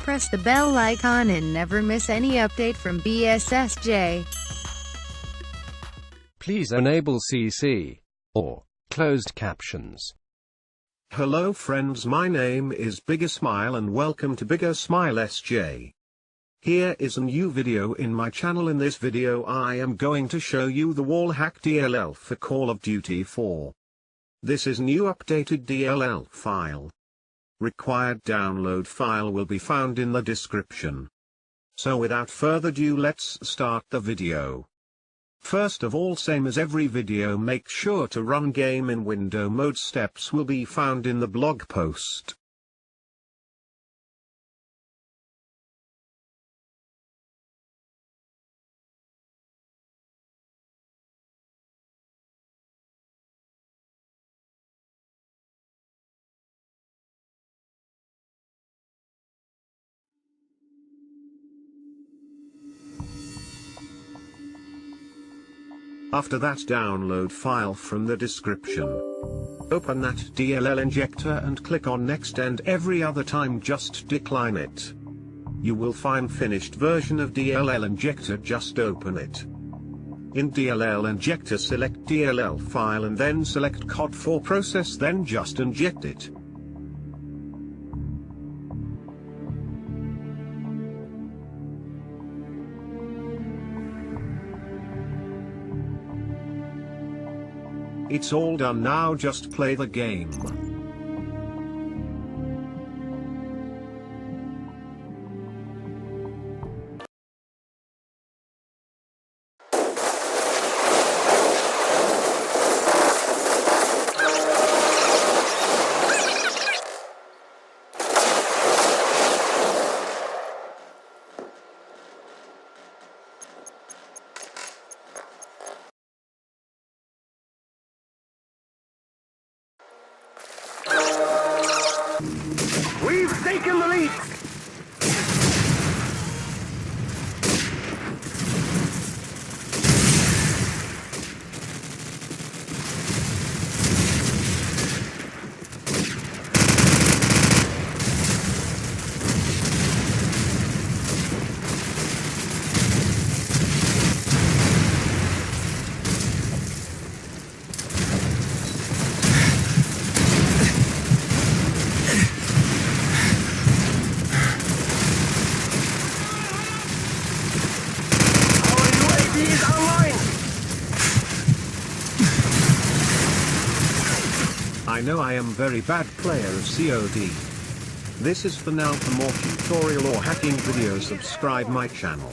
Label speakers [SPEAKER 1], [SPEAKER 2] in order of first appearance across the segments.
[SPEAKER 1] press the bell icon and never miss any update from BSSJ.
[SPEAKER 2] Please enable CC or closed captions.
[SPEAKER 3] Hello friends, my name is Bigger Smile and welcome to Bigger Smile SJ. Here is a new video in my channel. In this video I am going to show you the WallHack DLL for Call of Duty 4. This is new updated DLL file. Required download file will be found in the description. So without further ado, let's start the video. First of all, same as every video, make sure to run game in window mode. Steps will be found in the blog post. After that, download file from the description. Open that DLL injector and click on next, and every other time just decline it. You will find finished version of DLL injector, just open it. In DLL injector select DLL file and then select COD for process, then just inject it. It's all done now, just play the game.
[SPEAKER 4] We've taken the lead!
[SPEAKER 3] I know I am very bad player of COD. This is for now. For more tutorial or hacking videos, subscribe my channel.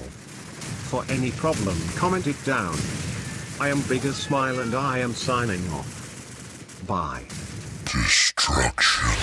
[SPEAKER 3] For any problem, comment it down. I am Bigger Smile and I am signing off. Bye.
[SPEAKER 5] Destruction.